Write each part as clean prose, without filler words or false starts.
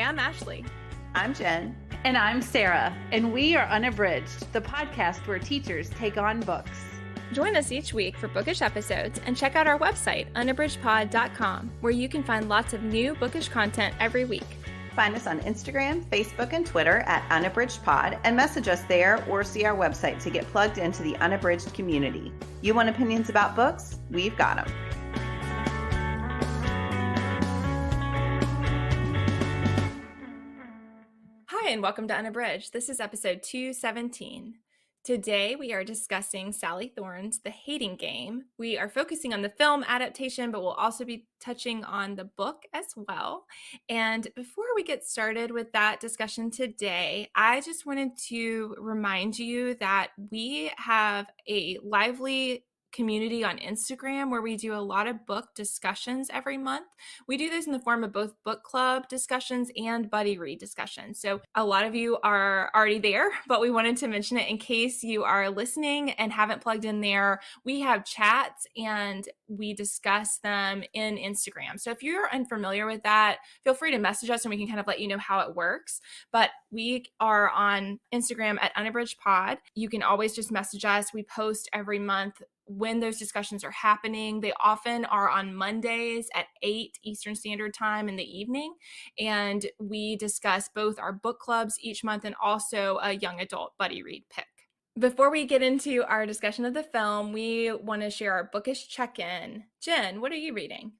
Hi, I'm Ashley. I'm Jen. And I'm Sarah, and we are Unabridged, the podcast where teachers take on books. Join us each week for bookish episodes and check out our website, unabridgedpod.com, where you can find lots of new bookish content every week. Find us on Instagram, Facebook, and Twitter at unabridgedpod and message us there or see our website to get plugged into the Unabridged community. You want opinions about books? We've got them. Hi, and welcome to Unabridged. This is episode 217. Today, we are discussing Sally Thorne's The Hating Game. We are focusing on the film adaptation, but we'll also be touching on the book as well. And before we get started with that discussion today, I just wanted to remind you that we have a lively community on Instagram where we do a lot of book discussions every month. We do this in the form of both book club discussions and buddy read discussions. So a lot of you are already there, but we wanted to mention it in case you are listening and haven't plugged in there. We have chats and we discuss them in Instagram. So if you're unfamiliar with that, feel free to message us and we can kind of let you know how it works. But we are on Instagram at unabridgedpod. You can always just message us. We post every month when those discussions are happening. They often are on Mondays at 8 Eastern Standard Time in the evening. And we discuss both our book clubs each month and also a young adult buddy read pick. Before we get into our discussion of the film, we want to share our bookish check-in. Jen, what are you reading?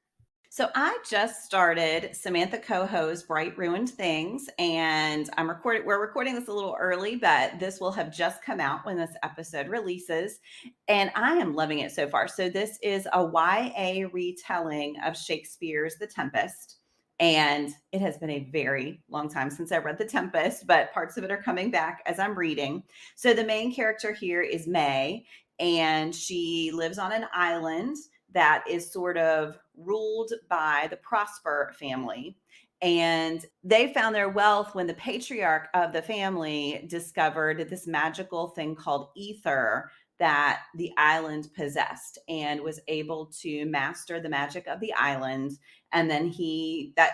So I just started Samantha Coho's Bright Ruined Things, and we're recording this a little early, but this will have just come out when this episode releases, and I am loving it so far. So this is a YA retelling of Shakespeare's The Tempest, and it has been a very long time since I read The Tempest, but parts of it are coming back as I'm reading. So the main character here is May, and she lives on an island that is sort of ruled by the Prosper family. And they found their wealth when the patriarch of the family discovered this magical thing called ether that the island possessed and was able to master the magic of the island. And then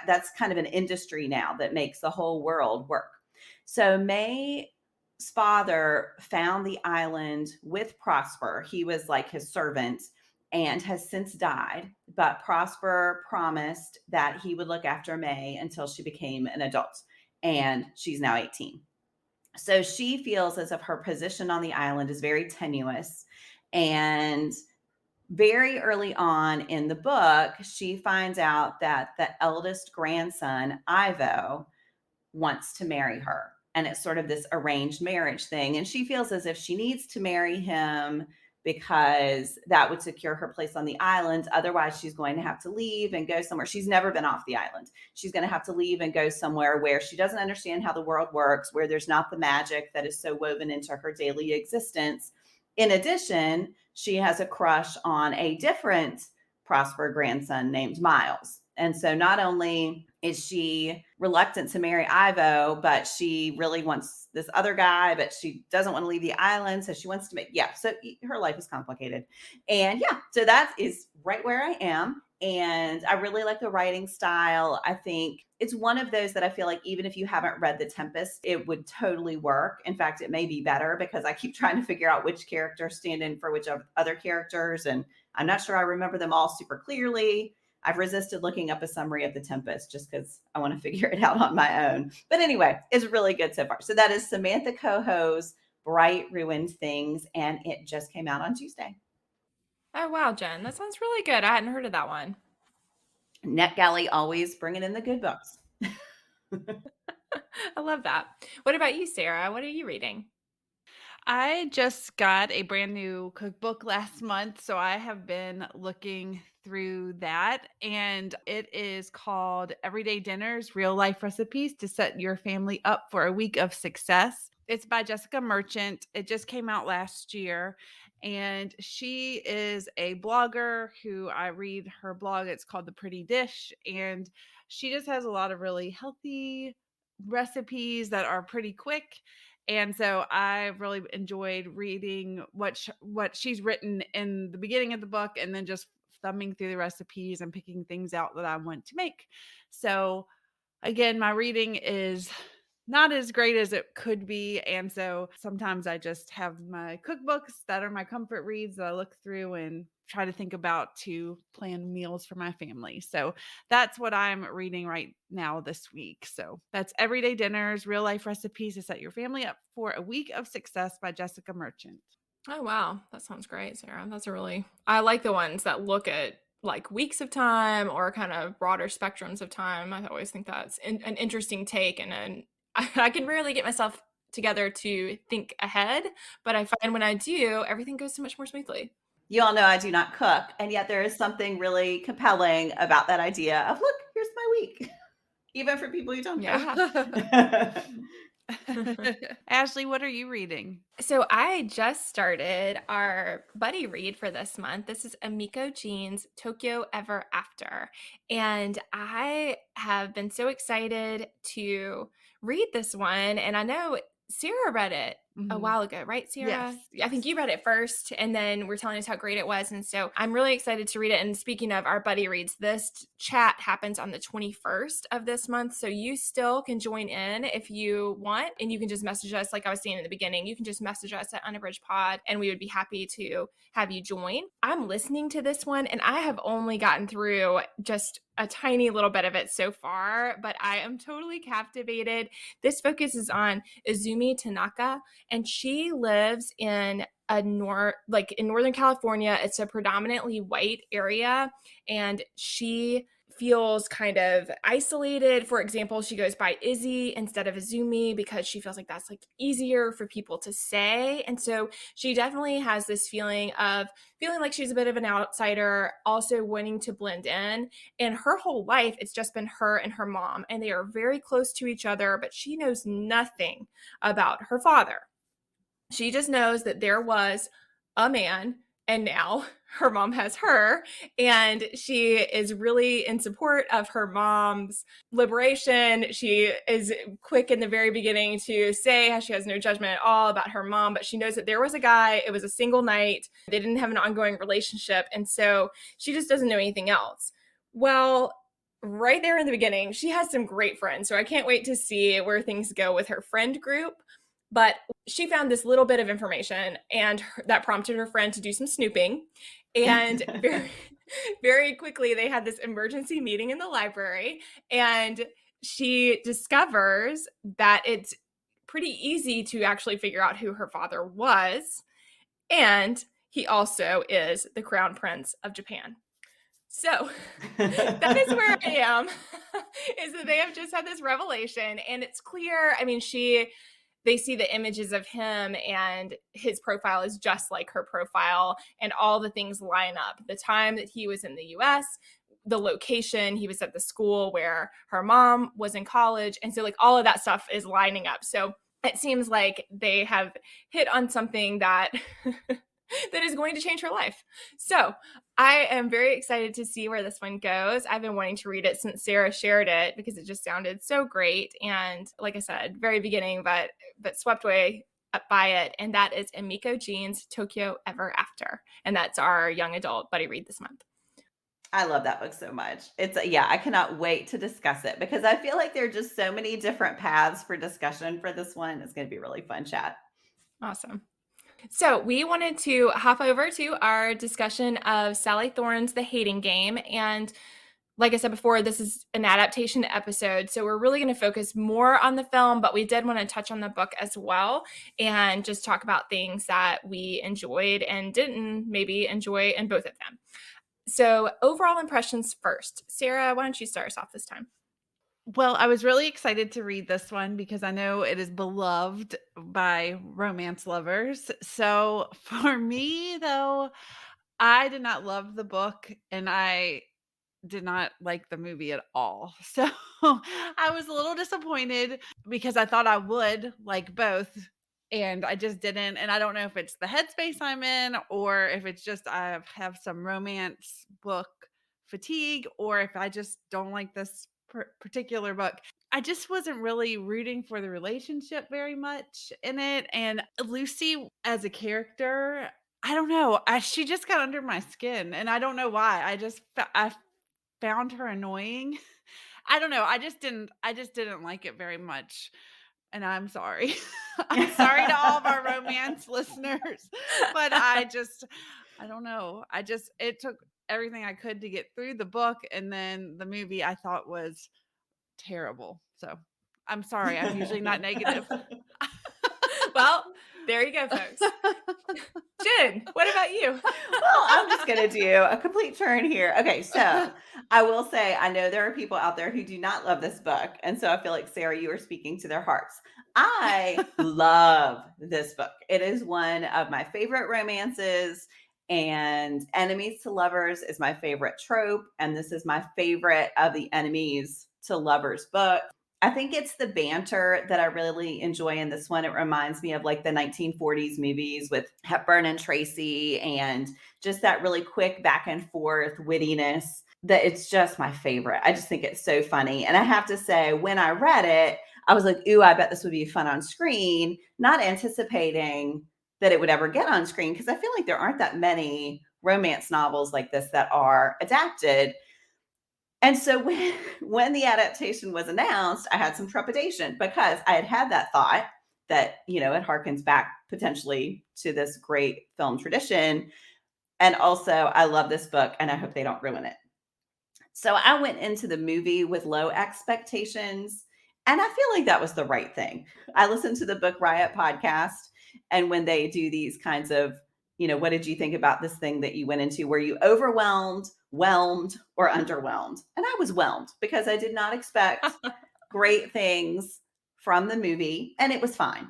that's kind of an industry now that makes the whole world work. So May's father found the island with Prosper. He was like his servant and has since died, but Prosper promised that he would look after May until she became an adult, and she's now 18. So she feels as if her position on the island is very tenuous, and very early on in the book, she finds out that the eldest grandson, Ivo, wants to marry her, and it's sort of this arranged marriage thing, and she feels as if she needs to marry him because that would secure her place on the island. Otherwise, she's going to have to leave and go somewhere. She's never been off the island. She's going to have to leave and go somewhere where she doesn't understand how the world works, where there's not the magic that is so woven into her daily existence. In addition, she has a crush on a different Prosper grandson named Miles. And so not only is she reluctant to marry Ivo, but she really wants this other guy, but she doesn't want to leave the island. So she wants to so her life is complicated. And so that is right where I am. And I really like the writing style. I think it's one of those that I feel like even if you haven't read The Tempest, it would totally work. In fact, it may be better because I keep trying to figure out which characters stand in for which other characters. And I'm not sure I remember them all super clearly. I've resisted looking up a summary of The Tempest just because I want to figure it out on my own. But anyway, it's really good so far. So that is Samantha Coho's Bright Ruined Things, and it just came out on Tuesday. Oh, wow, Jen. That sounds really good. I hadn't heard of that one. NetGalley always bringing in the good books. I love that. What about you, Sarah? What are you reading? I just got a brand new cookbook last month, so I have been looking through that, and it is called Everyday Dinners, Real Life Recipes to Set Your Family Up for a Week of Success. It's by Jessica Merchant. It just came out last year, and she is a blogger who I read her blog. It's called The Pretty Dish, and she just has a lot of really healthy recipes that are pretty quick. And so I really enjoyed reading what she's written in the beginning of the book and then just thumbing through the recipes and picking things out that I want to make. So again, my reading is not as great as it could be, and so sometimes I just have my cookbooks that are my comfort reads that I look through and try to think about to plan meals for my family. So that's what I'm reading right now this week. So that's Everyday Dinners, Real Life Recipes to Set Your Family Up for a Week of Success by Jessica Merchant. Oh, wow. That sounds great, Sarah. That's a really, I like the ones that look at like weeks of time or kind of broader spectrums of time. I always think that's an interesting take. And I can rarely get myself together to think ahead, but I find when I do, everything goes so much more smoothly. You all know I do not cook, and yet there is something really compelling about that idea of, look, here's my week, even for people who don't cook. Yeah. Ashley, what are you reading? So I just started our buddy read for this month. This is Amiko Jean's Tokyo Ever After. And I have been so excited to read this one. And I know Sarah read it a Mhm. while ago, right, Yes, Sarah? I think yes. you read it first and then were telling us how great it was. And so I'm really excited to read it. And speaking of our buddy reads, this chat happens on the 21st of this month. So you still can join in if you want. And you can just message us, like I was saying in the beginning, you can just message us at Unabridged Pod and we would be happy to have you join. I'm listening to this one and I have only gotten through just a tiny little bit of it so far, but I am totally captivated. This focuses on Izumi Tanaka, and she lives in in Northern California. It's a predominantly white area, and she feels kind of isolated. For example, she goes by Izzy instead of Izumi because she feels like that's like easier for people to say. And so she definitely has this feeling of feeling like she's a bit of an outsider, also wanting to blend in. And her whole life, it's just been her and her mom, and they are very close to each other, but she knows nothing about her father. She just knows that there was a man and now her mom has her, and she is really in support of her mom's liberation. She is quick in the very beginning to say how she has no judgment at all about her mom, but she knows that there was a guy, it was a single night, they didn't have an ongoing relationship, and so she just doesn't know anything else. Well, right there in the beginning, she has some great friends, so I can't wait to see where things go with her friend group. But she found this little bit of information and that prompted her friend to do some snooping. And very, very quickly, they had this emergency meeting in the library. And she discovers that it's pretty easy to actually figure out who her father was. And he also is the crown prince of Japan. So that is where I am, is that they have just had this revelation. And it's clear. I mean, they see the images of him and his profile is just like her profile and all the things line up. The time that he was in the US, the location, he was at the school where her mom was in college. And so like all of that stuff is lining up. So it seems like they have hit on something that that is going to change her life. So I am very excited to see where this one goes. I've been wanting to read it since Sarah shared it because it just sounded so great. And like I said, very beginning, but swept away by it. And that is Amiko Jean's Tokyo Ever After. And that's our young adult buddy read this month. I love that book so much. Yeah, I cannot wait to discuss it because I feel like there are just so many different paths for discussion for this one. It's going to be a really fun chat. Awesome. So we wanted to hop over to our discussion of Sally Thorne's The Hating Game. And like I said before, this is an adaptation episode. So we're really going to focus more on the film, but we did want to touch on the book as well and just talk about things that we enjoyed and didn't maybe enjoy in both of them. So overall impressions first. Sarah, why don't you start us off this time? Well, I was really excited to read this one because I know it is beloved by romance lovers. So for me, though, I did not love the book and I did not like the movie at all. So I was a little disappointed because I thought I would like both and I just didn't. And I don't know if it's the headspace I'm in or if it's just I have some romance book fatigue or if I just don't like this particular book. I just wasn't really rooting for the relationship very much in it. And Lucy as a character, I don't know. She just got under my skin, and I don't know why. I found her annoying. I don't know. I just didn't like it very much. And I'm sorry. I'm sorry to all of our romance listeners, but I don't know. It took everything I could to get through the book, and then the movie I thought was terrible. So I'm sorry. I'm usually not negative. Well, there you go, folks. Jen, what about you? Well, I'm just going to do a complete turn here. Okay, so I will say, I know there are people out there who do not love this book. And so I feel like, Sarah, you are speaking to their hearts. I love this book. It is one of my favorite romances, and enemies to lovers is my favorite trope. And this is my favorite of the enemies to lovers book. I think it's the banter that I really enjoy in this one. It reminds me of like the 1940s movies with Hepburn and Tracy, and just that really quick back and forth wittiness that it's just my favorite. I just think it's so funny. And I have to say, when I read it, I was like, ooh, I bet this would be fun on screen, not anticipating that it would ever get on screen, because I feel like there aren't that many romance novels like this that are adapted. And so when the adaptation was announced, I had some trepidation, because I had that thought that, it harkens back potentially to this great film tradition. And also, I love this book and I hope they don't ruin it. So I went into the movie with low expectations, and I feel like that was the right thing. I listened to the Book Riot podcast, and when they do these kinds of, what did you think about this thing that you went into? Were you overwhelmed, whelmed, or underwhelmed? And I was whelmed, because I did not expect great things from the movie, and it was fine.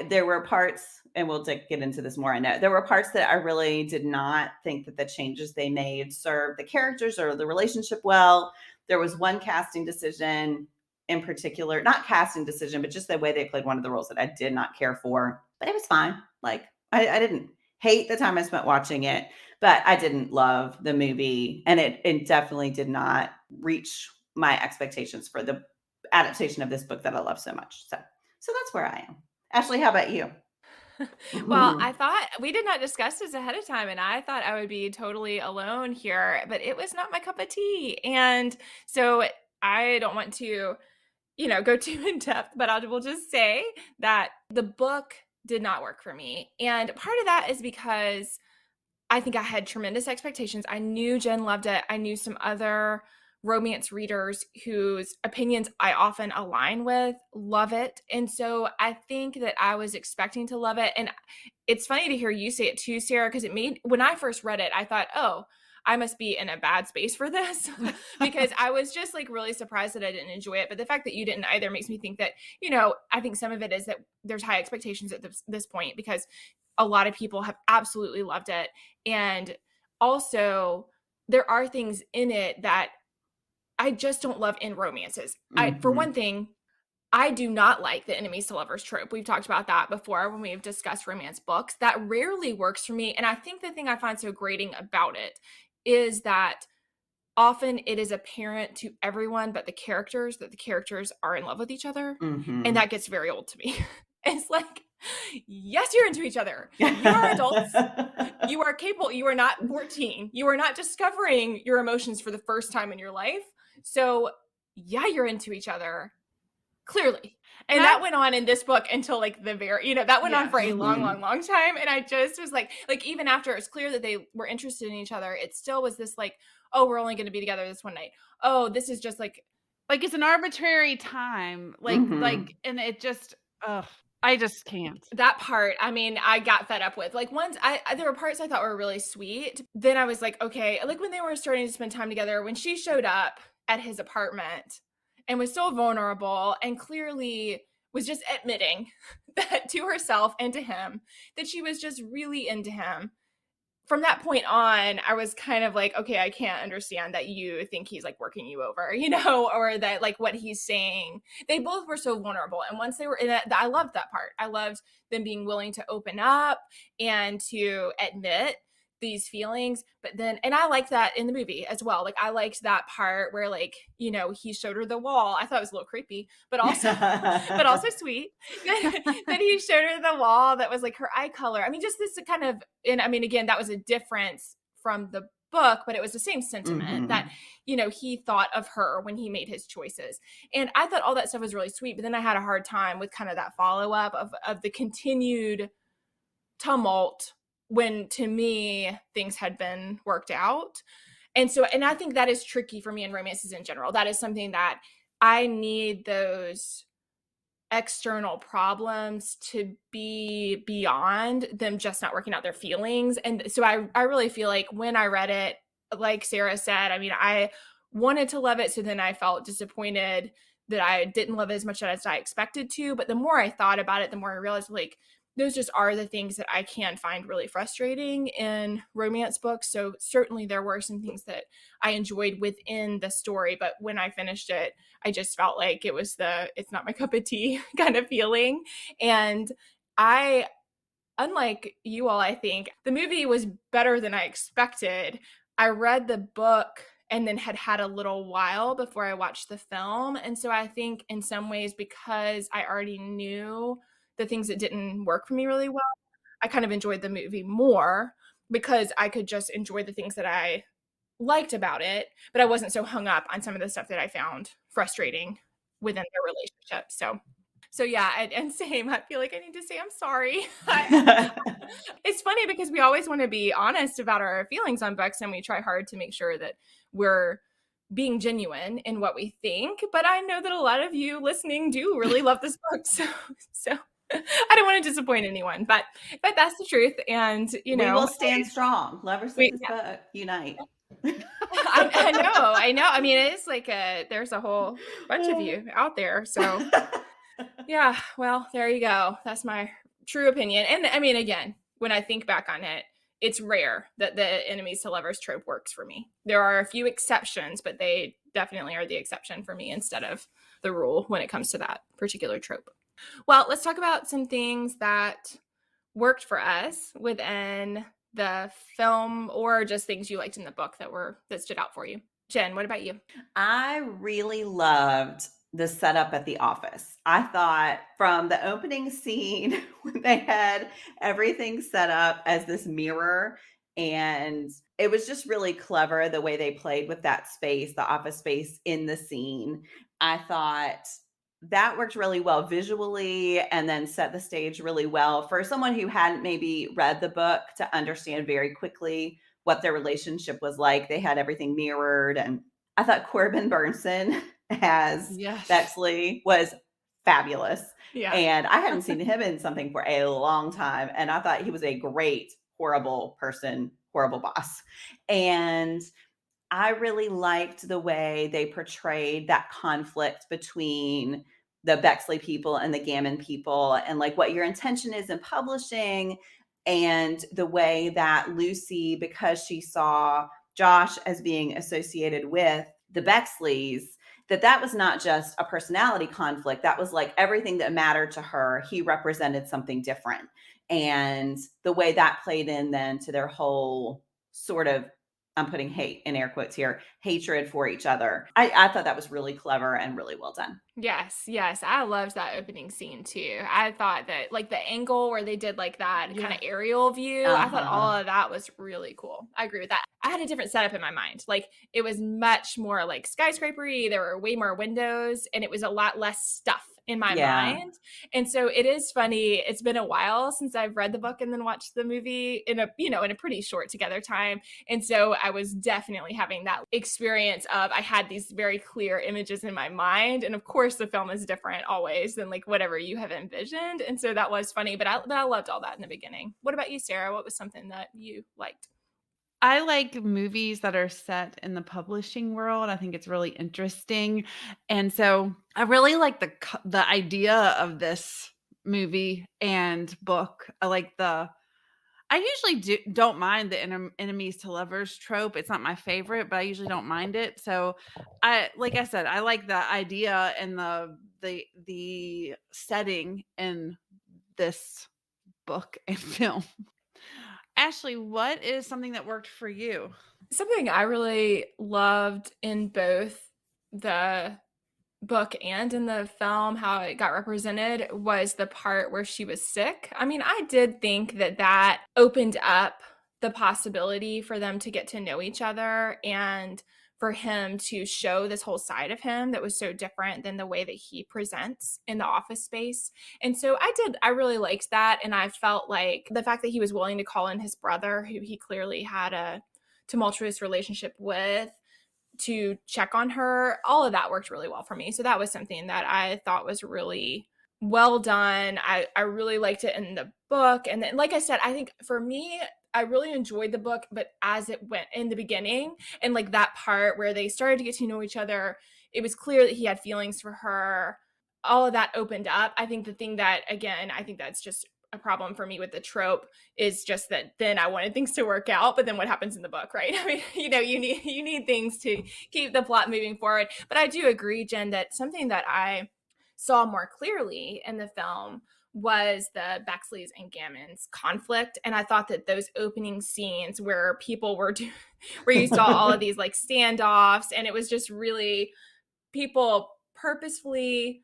There were parts, and we'll get into this more. I know there were parts that I really did not think that the changes they made served the characters or the relationship well. There was one casting decision in particular, not casting decision, but just the way they played one of the roles that I did not care for, but it was fine. Like, I didn't hate the time I spent watching it, but I didn't love the movie, and it definitely did not reach my expectations for the adaptation of this book that I love so much. So that's where I am. Ashley, how about you? Well, I thought we did not discuss this ahead of time, and I thought I would be totally alone here, but it was not my cup of tea. And so I don't want to, go too in depth, but I will just say that the book did not work for me. And part of that is because I think I had tremendous expectations. I knew Jen loved it. I knew some other romance readers whose opinions I often align with love it. And so I think that I was expecting to love it. And it's funny to hear you say it too, Sarah, because when I first read it, I thought, oh, I must be in a bad space for this because I was just like really surprised that I didn't enjoy it. But the fact that you didn't either makes me think that, I think some of it is that there's high expectations at this point, because a lot of people have absolutely loved it. And also there are things in it that I just don't love in romances. For one thing, I do not like the enemies to lovers trope. We've talked about that before when we've discussed romance books. That rarely works for me. And I think the thing I find so grating about it is that often it is apparent to everyone but the characters that the characters are in love with each other. And that gets very old to me. It's like, yes, you're into each other. You are adults. You are capable. You are not 14. You are not discovering your emotions for the first time in your life. So yeah, you're into each other. Clearly. And that went on in this book until like the very, that went on for a long time. And I just was like even after it was clear that they were interested in each other, it still was this like, oh, we're only going to be together this one night. Oh, this is just like it's an arbitrary time. And it just, I just can't. That part, I mean, I got fed up with. Like once there were parts I thought were really sweet. Then I was like, okay, like when they were starting to spend time together, when she showed up at his apartment and was so vulnerable and clearly was just admitting that to herself and to him that she was just really into him. From that point on, I was kind of like, okay, I can't understand that you think he's like working you over, or that like what he's saying. They both were so vulnerable. And once they were in it, I loved that part. I loved them being willing to open up and to admit these feelings. But then, and I liked that in the movie as well. Like I liked that part where like, he showed her the wall. I thought it was a little creepy, but also sweet that he showed her the wall that was like her eye color. I mean, just this kind of, and I mean, again, that was a difference from the book, but it was the same sentiment that, Mhm. he thought of her when he made his choices. And I thought all that stuff was really sweet, but then I had a hard time with kind of that follow-up of the continued tumult when, to me, things had been worked out. And I think that is tricky for me in romances in general. That is something that I need those external problems to be beyond them just not working out their feelings. And so I really feel like when I read it, like Sarah said, I mean, I wanted to love it. So then I felt disappointed that I didn't love it as much as I expected to. But the more I thought about it, the more I realized like those just are the things that I can find really frustrating in romance books. So certainly there were some things that I enjoyed within the story, but when I finished it, I just felt like it was it's not my cup of tea kind of feeling. And I, unlike you all, I think the movie was better than I expected. I read the book and then had a little while before I watched the film. And so I think in some ways, because I already knew the things that didn't work for me really well, I kind of enjoyed the movie more because I could just enjoy the things that I liked about it, but I wasn't so hung up on some of the stuff that I found frustrating within their relationship. So yeah, and same. I feel like I need to say I'm sorry. It's funny because we always want to be honest about our feelings on books, and we try hard to make sure that we're being genuine in what we think. But I know that a lot of you listening do really love this book, so I don't want to disappoint anyone. But that's the truth, and We will stand strong. Lovers of we this book, unite. I know, I know. I mean, it is like there's a whole bunch of you out there. So yeah, well, there you go. That's my true opinion. And I mean, again, when I think back on it, it's rare that the enemies to lovers trope works for me. There are a few exceptions, but they definitely are the exception for me instead of the rule when it comes to that particular trope. Well, let's talk about some things that worked for us within the film or just things you liked in the book that stood out for you. Jen, what about you? I really loved the setup at the office. I thought from the opening scene when they had everything set up as this mirror, and it was just really clever the way they played with that space, the office space in the scene. I thought that worked really well visually and then set the stage really well for someone who hadn't maybe read the book to understand very quickly what their relationship was like. They had everything mirrored, and I thought Corbin Burnson as Yes. Bexley was fabulous. Yeah. And I hadn't seen him in something for a long time. And I thought he was a great, horrible person, horrible boss. And I really liked the way they portrayed that conflict between the Bexley people and the Gammon people, and like what your intention is in publishing, and the way that Lucy, because she saw Josh as being associated with the Bexleys, that was not just a personality conflict. That was like everything that mattered to her. He represented something different. And the way that played in then to their whole sort of, I'm putting hate in air quotes here, hatred for each other. I thought that was really clever and really well done. Yes, yes. I loved that opening scene too. I thought that like the angle where they did like that kind Yeah. of aerial view, I thought all Uh-huh. of that was really cool. I agree with that. I had a different setup in my mind. Like it was much more like skyscrapery. There were way more windows and it was a lot less stuff in my Yeah. mind. And so it is funny. It's been a while since I've read the book and then watched the movie in a pretty short together time. And so I was definitely having that experience of I had these very clear images in my mind. And of course, the film is different always than like whatever you have envisioned. And so that was funny, but I loved all that in the beginning. What about you, Sarah? What was something that you liked? I like movies that are set in the publishing world. I think it's really interesting. And so I really like the idea of this movie and book. I usually don't mind the enemies to lovers trope. It's not my favorite, but I usually don't mind it. So like I said, I like the idea and the setting in this book and film. Ashley, what is something that worked for you? Something I really loved in both the book and in the film, how it got represented, was the part where she was sick. I mean, I did think that opened up the possibility for them to get to know each other and for him to show this whole side of him that was so different than the way that he presents in the office space. And so I really liked that. And I felt like the fact that he was willing to call in his brother, who he clearly had a tumultuous relationship with, to check on her, all of that worked really well for me. So that was something that I thought was really well done. I really liked it in the book. And then, like I said, I think for me, I really enjoyed the book, but as it went in the beginning and like that part where they started to get to know each other, it was clear that he had feelings for her. All of that opened up. I think the thing that, again, I think that's just a problem for me with the trope is just that then I wanted things to work out, but then what happens in the book, right? I mean, you need things to keep the plot moving forward. But I do agree, Jen, that something that I saw more clearly in the film was the Bexleys and Gammons conflict. And I thought that those opening scenes where people were where you saw all of these like standoffs, and it was just really people purposefully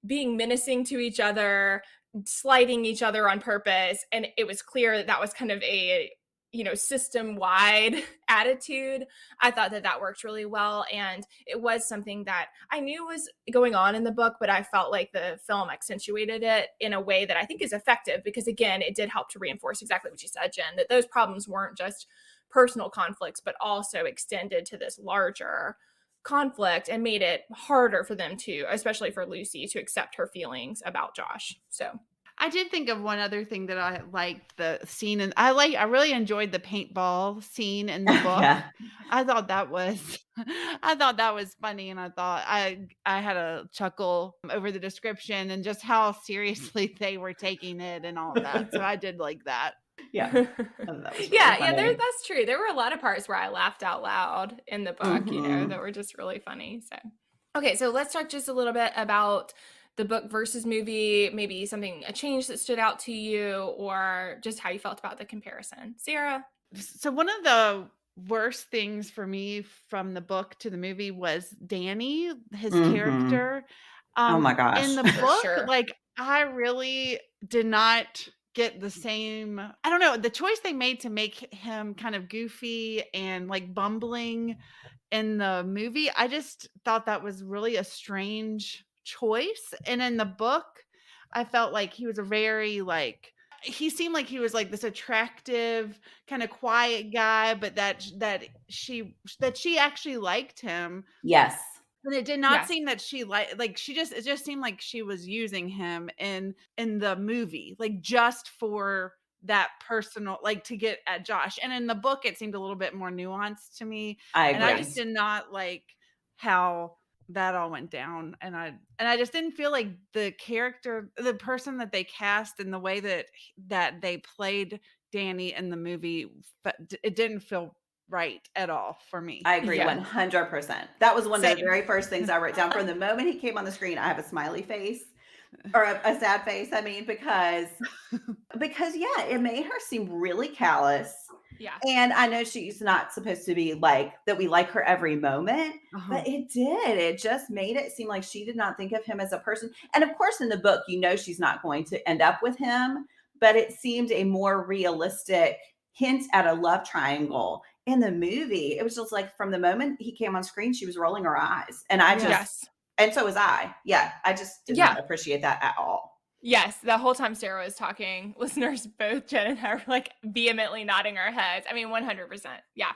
being menacing to each other, slighting each other on purpose. And it was clear that was kind of a, system-wide attitude. I thought that that worked really well. And it was something that I knew was going on in the book, but I felt like the film accentuated it in a way that I think is effective because, again, it did help to reinforce exactly what you said, Jen, that those problems weren't just personal conflicts, but also extended to this larger conflict and made it harder for them to, especially for Lucy, to accept her feelings about Josh. So I did think of one other thing that I liked the scene, and I really enjoyed the paintball scene in the book. Yeah. I thought that was I thought that was funny, and I thought I had a chuckle over the description and just how seriously they were taking it and all of that. So I did like that. Yeah. That was really yeah, funny. that's true. There were a lot of parts where I laughed out loud in the book, that were just really funny. So, okay, so let's talk just a little bit about the book versus movie, maybe a change that stood out to you, or just how you felt about the comparison. Sarah? So one of the worst things for me from the book to the movie was Danny, his Mm-hmm. character. Oh my In gosh. the For book, sure. like I really did not get the same. I don't know, the choice they made to make him kind of goofy and like bumbling in the movie, I just thought that was really a strange choice. And in the book, I felt like he was a very like he seemed like he was like this attractive, kind of quiet guy, but that she actually liked him. Yes. And it did not Yes. seem that she it just seemed like she was using him in the movie, like just for that personal, like to get at Josh. And in the book, it seemed a little bit more nuanced to me. I And I agree. just did not like how that all went down. And I just didn't feel like the person that they cast and the way that they played Danny in the movie, it didn't feel right at all for me. I agree Yeah. 100%. That was one of the Same. very first things I wrote down. From the moment he came on the screen, I have a smiley face or a sad face. I mean, because yeah, it made her seem really callous. Yeah. And I know she's not supposed to be like that. We like her every moment, Uh-huh. but it did. It just made it seem like she did not think of him as a person. And of course, in the book, she's not going to end up with him, but it seemed a more realistic hint at a love triangle. In the movie, it was just like from the moment he came on screen, she was rolling her eyes. And Yes. and so was I. Yeah. I just did Yeah. not appreciate that at all. Yes, the whole time Sarah was talking, listeners, both Jen and I were like vehemently nodding our heads. I mean, 100%. Yeah.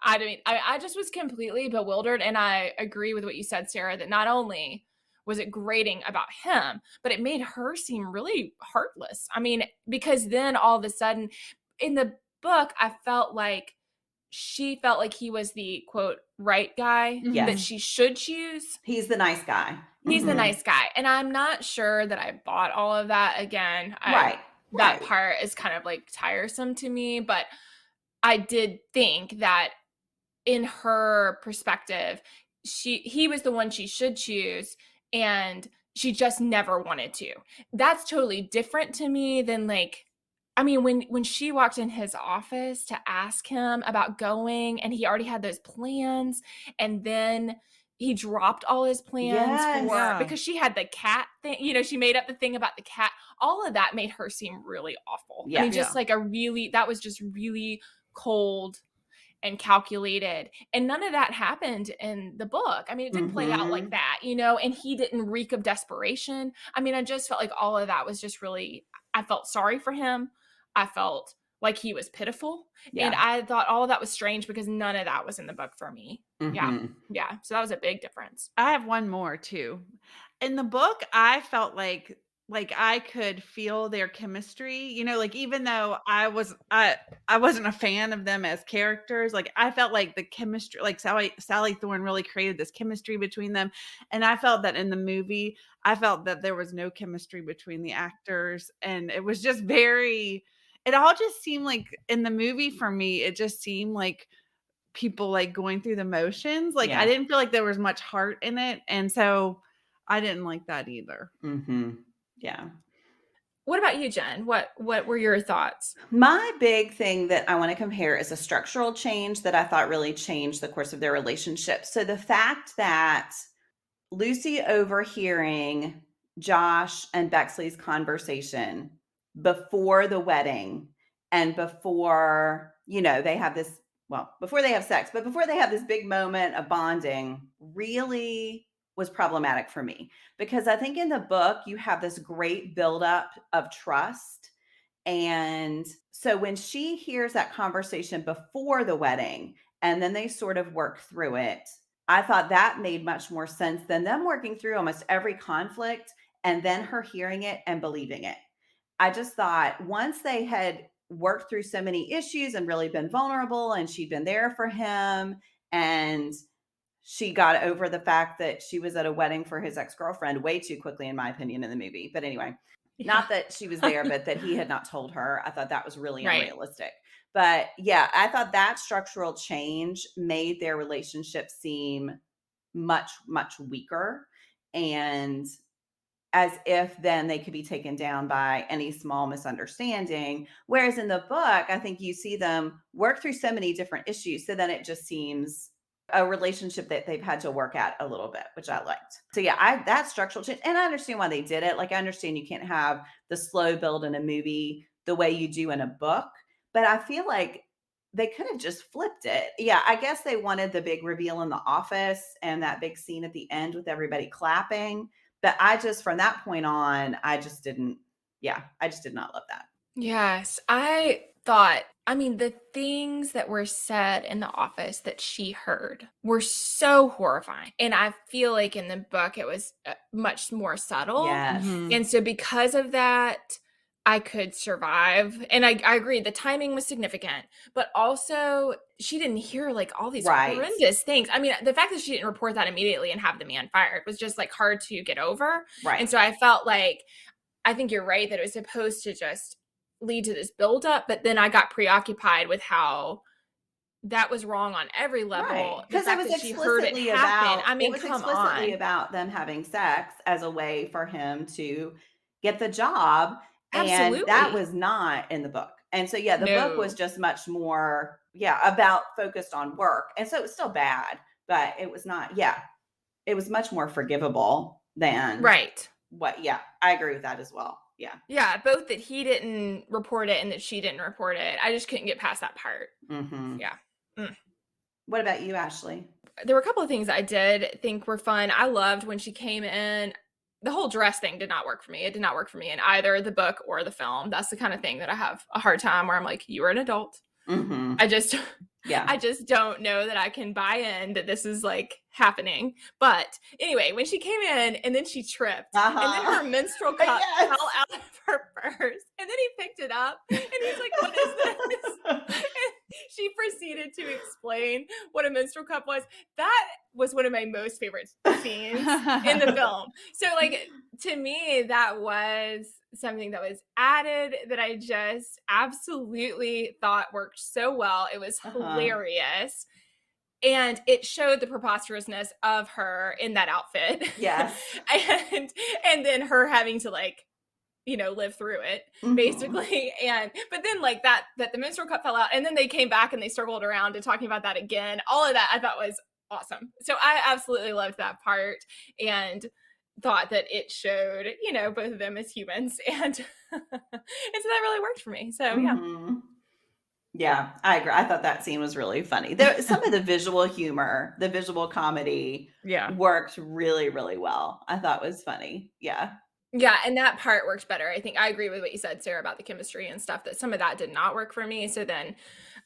I just was completely bewildered. And I agree with what you said, Sarah, that not only was it grating about him, but it made her seem really heartless. I mean, because then all of a sudden in the book, I felt like she felt like he was the quote right guy that Yes. she should choose. He's the nice guy. He's the Mhm. nice guy. And I'm not sure that I bought all of that. Again, Right. that Right. part is kind of like tiresome to me, but I did think that in her perspective, he was the one she should choose, and she just never wanted to. That's totally different to me than like, I mean, when she walked in his office to ask him about going and he already had those plans, and then he dropped all his plans Yes. for, Yeah. because she had the cat thing, she made up the thing about the cat. All of that made her seem really awful. I mean, Yeah. just like that was just really cold and calculated. And none of that happened in the book. I mean, it didn't play out like that, and he didn't reek of desperation. I mean, I just felt like all of that was just really, I felt sorry for him. I felt like he was pitiful. Yeah. And I thought all of that was strange because none of that was in the book for me. Yeah. Yeah. So that was a big difference. I have one more too. In the book, I felt like I could feel their chemistry, like even though I wasn't a fan of them as characters, like I felt like the chemistry, like Sally Thorne really created this chemistry between them. And I felt that in the movie, I felt that there was no chemistry between the actors, and it was just it all just seemed like in the movie for me, it just seemed like people like going through the motions. Like I didn't feel like there was much heart in it. And so I didn't like that either. Yeah. What about you, Jen? What were your thoughts? My big thing that I want to compare is a structural change that I thought really changed the course of their relationship. So the fact that Lucy overhearing Josh and Bexley's conversation before the wedding and before, they have this, before they have sex, but before they have this big moment of bonding, really was problematic for me, because I think in the book you have this great buildup of trust. And so when she hears that conversation before the wedding and then they sort of work through it, I thought that made much more sense than them working through almost every conflict and then her hearing it and believing it. I just thought once they had worked through so many issues and really been vulnerable, and she'd been there for him, and she got over the fact that she was at a wedding for his ex-girlfriend way too quickly, in my opinion, in the movie. But anyway, not that she was there, but that he had not told her. I thought that was really unrealistic. But yeah, I thought that structural change made their relationship seem much, much weaker, and as if then they could be taken down by any small misunderstanding. Whereas in the book, I think you see them work through so many different issues. So then it just seems a relationship that they've had to work at a little bit, which I liked. So yeah, that structural change, and I understand why they did it. Like I understand you can't have the slow build in a movie the way you do in a book, but I feel like they could have just flipped it. Yeah, I guess they wanted the big reveal in the office and that big scene at the end with everybody clapping. But I just, from that point on, I just did not love that. Yes. The things that were said in the office that she heard were so horrifying. And I feel like in the book, it was much more subtle. Yes. And so because of that, I could survive. And I agree, the timing was significant, but also she didn't hear like all these horrendous things. I mean, the fact that she didn't report that immediately and have the man fired was just like hard to get over. Right. And so I felt like, I think you're right that it was supposed to just lead to this buildup, but then I got preoccupied with how that was wrong on every level. Because it was explicitly about them having sex as a way for him to get the job. Absolutely. And that was not in the book. And so, the book was just much more, about focused on work. And so it was still bad, but it was not, it was much more forgivable than what, I agree with that as well. Yeah. Yeah. Both that he didn't report it and that she didn't report it. I just couldn't get past that part. Yeah. What about you, Ashley? There were a couple of things I did think were fun. I loved when she came in. The whole dress thing did not work for me. It did not work for me in either the book or the film. That's the kind of thing that I have a hard time where I'm like, you are an adult. I just don't know that I can buy in that this is like happening. But anyway, when she came in and then she tripped and then her menstrual cup fell out of her purse and then he picked it up and he's like, what is this? And she proceeded to explain what a menstrual cup was. That was one of my most favorite scenes in the film. So like, to me, that was something that was added that I just absolutely thought worked so well. It was hilarious. And it showed the preposterousness of her in that outfit. Yes. and then her having to like, live through it basically. But then like that the menstrual cup fell out and then they came back and they circled around to talking about that again. All of that I thought was awesome. So I absolutely loved that part and thought that it showed, both of them as humans. And, and so that really worked for me. So yeah. Mhm. Yeah, I agree. I thought that scene was really funny. Some of the visual humor, the visual comedy Yeah. worked really, really well. I thought was funny. Yeah. Yeah, and that part worked better. I think I agree with what you said, Sarah, about the chemistry and stuff, that some of that did not work for me. So then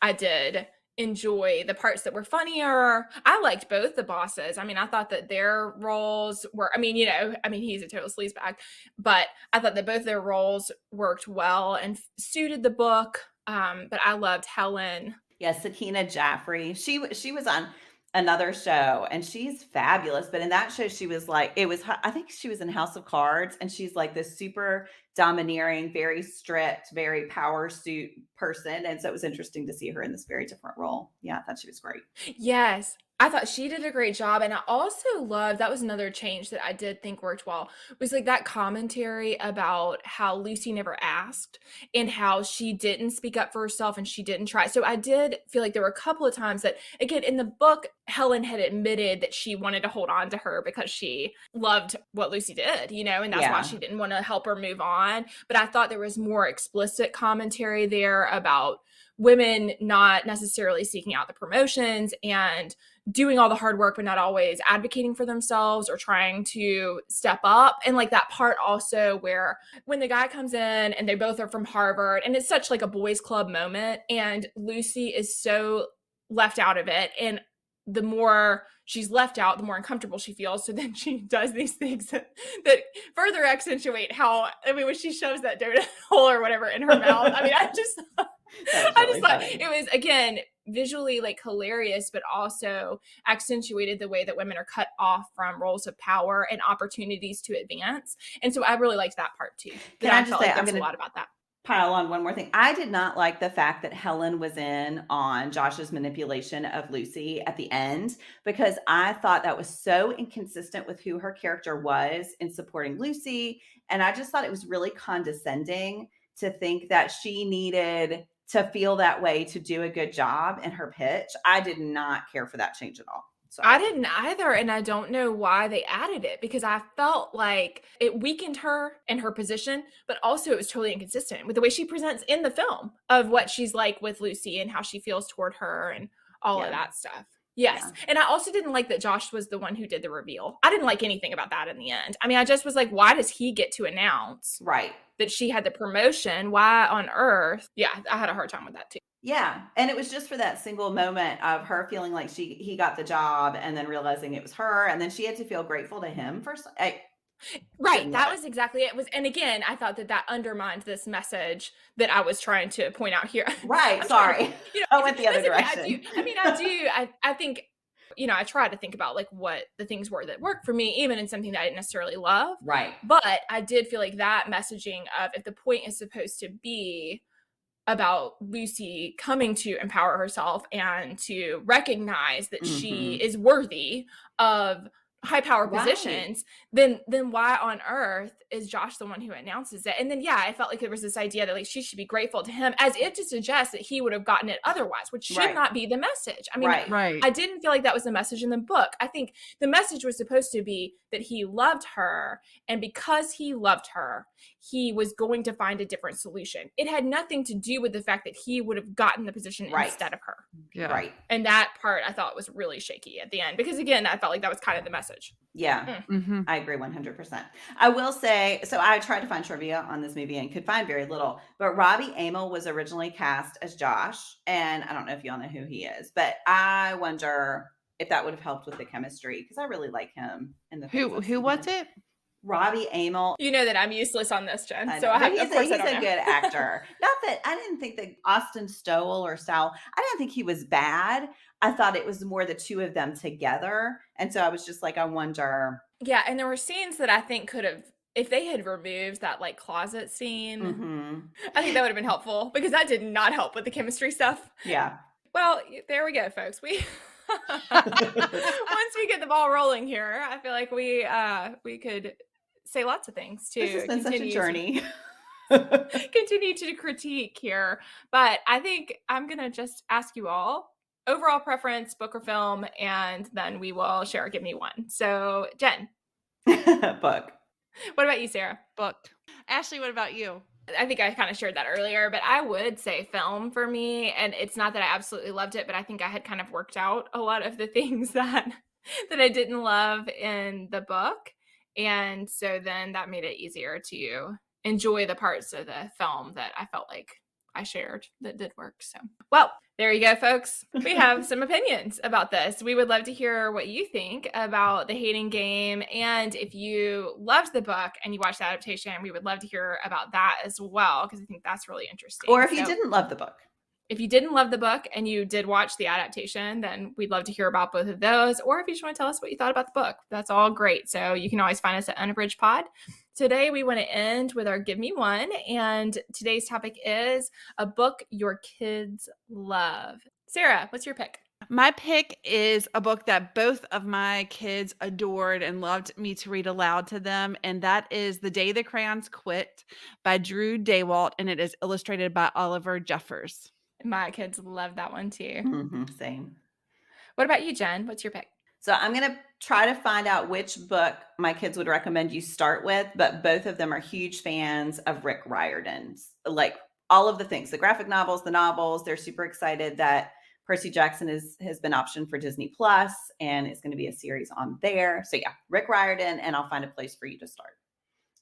I did enjoy the parts that were funnier. I liked both the bosses. I mean, I thought that their roles were, he's a total sleazebag, but I thought that both their roles worked well and suited the book. But I loved Helen. Yeah, Sakina Jaffrey. She was on another show and she's fabulous. But in that show, she was like, I think she was in House of Cards and she's like this super domineering, very strict, very power suit person. And so it was interesting to see her in this very different role. Yeah, I thought she was great. Yes. I thought she did a great job. And I also loved, that was another change that I did think worked well, was like that commentary about how Lucy never asked and how she didn't speak up for herself and she didn't try. So I did feel like there were a couple of times that, again, in the book, Helen had admitted that she wanted to hold on to her because she loved what Lucy did, and that's why Yeah. she didn't want to help her move on. But I thought there was more explicit commentary there about women not necessarily seeking out the promotions and doing all the hard work, but not always advocating for themselves or trying to step up. And like that part also where when the guy comes in and they both are from Harvard and it's such like a boys club moment and Lucy is so left out of it. And the more she's left out, the more uncomfortable she feels. So then she does these things that further accentuate how, when she shoves that donut hole or whatever in her mouth. I mean, I just thought it was, again, visually like hilarious, but also accentuated the way that women are cut off from roles of power and opportunities to advance. And so I really liked that part too. Can I just say, I'm there's a going lot to about that. pile on one more thing. I did not like the fact that Helen was in on Josh's manipulation of Lucy at the end because I thought that was so inconsistent with who her character was in supporting Lucy. And I just thought it was really condescending to think that she needed to feel that way to do a good job in her pitch. I did not care for that change at all. Sorry. I didn't either, and I don't know why they added it because I felt like it weakened her and her position, but also it was totally inconsistent with the way she presents in the film of what she's like with Lucy and how she feels toward her and all of that stuff. Yes. Yeah. And I also didn't like that Josh was the one who did the reveal. I didn't like anything about that in the end. I mean, I just was like, why does he get to announce Right. that she had the promotion? Why on earth? Yeah, I had a hard time with that too. Yeah. And it was just for that single moment of her feeling like he got the job and then realizing it was her. And then she had to feel grateful to him for Right. That was exactly it. And again, I thought that undermined this message that I was trying to point out here. Right. Sorry. I went the other direction. I think, I try to think about like what the things were that worked for me, even in something that I didn't necessarily love. Right. But I did feel like that messaging of if the point is supposed to be about Lucy coming to empower herself and to recognize that she is worthy of high power positions, then why on earth is Josh the one who announces it? And then I felt like there was this idea that like she should be grateful to him as if to suggest that he would have gotten it otherwise, which should not be the message. I mean, I didn't feel like that was the message in the book. I think the message was supposed to be that he loved her, and because he loved her, he was going to find a different solution. It had nothing to do with the fact that he would have gotten the position instead of her. Yeah. Right. And that part I thought was really shaky at the end because, again, I felt like that was kind of the message. Yeah, I agree 100%. I will say, so I tried to find trivia on this movie and could find very little, but Robbie Amell was originally cast as Josh. And I don't know if y'all know who he is, but I wonder if that would have helped with the chemistry because I really like him in the Who was it? Robbie Amell. You know that I'm useless on this, Jen. I So know, I have, but of course, he's I don't a know. good actor. Not that I didn't think that Austin Stowell or Sal, I didn't think he was bad. I thought it was more the two of them together. And so I was just like, I wonder. Yeah, and there were scenes that I think could have, if they had removed that like closet scene, I think that would have been helpful because that did not help with the chemistry stuff. Yeah. Well, there we go, folks. Once we get the ball rolling here, I feel like we could say lots of things to This has been such a journey. continue to critique here. But I think I'm gonna just ask you all overall preference, book or film, and then we will share our Give Me One. So, Jen, Book. what about you, Sarah? Book. Ashley, what about you? I think I kind of shared that earlier, but I would say film for me. And it's not that I absolutely loved it, but I think I had kind of worked out a lot of the things that I didn't love in the book. And so then that made it easier to enjoy the parts of the film that I felt like I shared that did work. So, well, there you go, folks. We have some opinions about this. We would love to hear what you think about The Hating Game. And if you loved the book and you watched the adaptation, we would love to hear about that as well, because I think that's really interesting. Or if you didn't love the book. If you didn't love the book and you did watch the adaptation, then we'd love to hear about both of those. Or if you just want to tell us what you thought about the book, that's all great. So you can always find us at Unabridged Pod. Today, we want to end with our Give Me One. And today's topic is a book your kids love. Sarah, what's your pick? My pick is a book that both of my kids adored and loved me to read aloud to them, and that is The Day the Crayons Quit by Drew Daywalt, and it is illustrated by Oliver Jeffers. My kids love that one too. Mm-hmm, same. What about you, Jen? What's your pick? So I'm going to try to find out which book my kids would recommend you start with, but both of them are huge fans of Rick Riordan's, like all of the things, the graphic novels, the novels. They're super excited that Percy Jackson has been optioned for Disney Plus, and it's going to be a series on there. So yeah, Rick Riordan, and I'll find a place for you to start.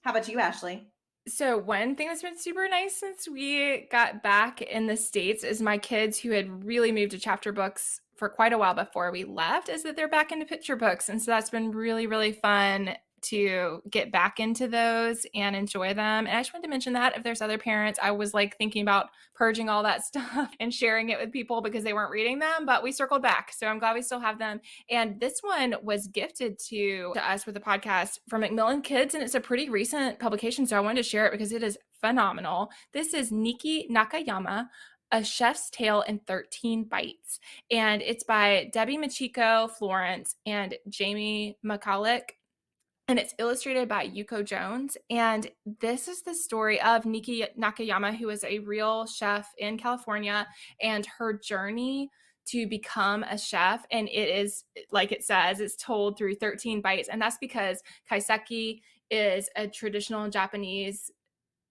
How about you, Ashley? So one thing that's been super nice since we got back in the States is my kids, who had really moved to chapter books for quite a while before we left, is that they're back into picture books. And so that's been really, really fun to get back into those and enjoy them. And I just wanted to mention that if there's other parents, I was like thinking about purging all that stuff and sharing it with people because they weren't reading them, but we circled back. So I'm glad we still have them. And this one was gifted to us with a podcast from Macmillan Kids, and it's a pretty recent publication. So I wanted to share it because it is phenomenal. This is Niki Nakayama, A Chef's Tale in 13 Bites. And it's by Debbie Machiko Florence and Jamie McCulloch. And it's illustrated by Yuko Jones. And this is the story of Niki Nakayama, who is a real chef in California, and her journey to become a chef. And it is, like it says, it's told through 13 bites. And that's because kaiseki is a traditional Japanese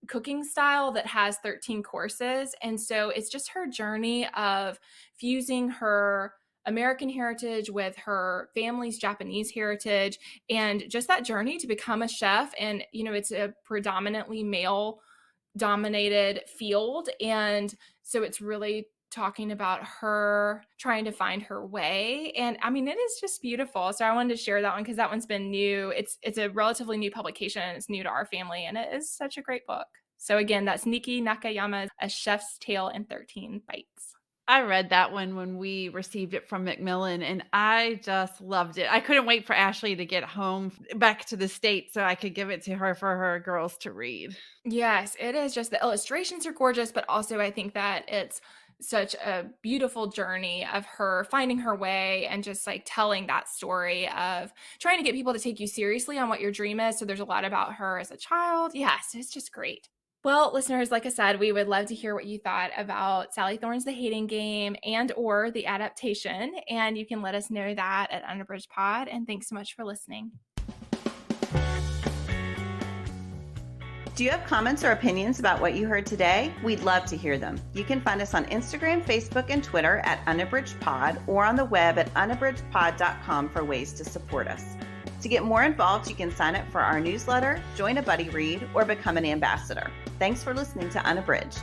cooking style that has 13 courses. And so it's just her journey of fusing her American heritage with her family's Japanese heritage, and just that journey to become a chef. And, you know, it's a predominantly male dominated field. And so it's really talking about her trying to find her way. And I mean, it is just beautiful. So I wanted to share that one because that one's been new. It's a relatively new publication. It's new to our family, and it is such a great book. So again, that's Niki Nakayama's A Chef's Tale in 13 Bites. I read that one when we received it from Macmillan, and I just loved it. I couldn't wait for Ashley to get home back to the States so I could give it to her for her girls to read. Yes, it is. Just the illustrations are gorgeous, but also I think that it's such a beautiful journey of her finding her way and just like telling that story of trying to get people to take you seriously on what your dream is. So there's a lot about her as a child. Yes, it's just great. Well, listeners, like I said, we would love to hear what you thought about Sally Thorne's The Hating Game and or the adaptation. And you can let us know that at Unabridged Pod. And thanks so much for listening. Do you have comments or opinions about what you heard today? We'd love to hear them. You can find us on Instagram, Facebook, and Twitter at Unabridged Pod, or on the web at unabridgedpod.com for ways to support us. To get more involved, you can sign up for our newsletter, join a buddy read, or become an ambassador. Thanks for listening to Unabridged.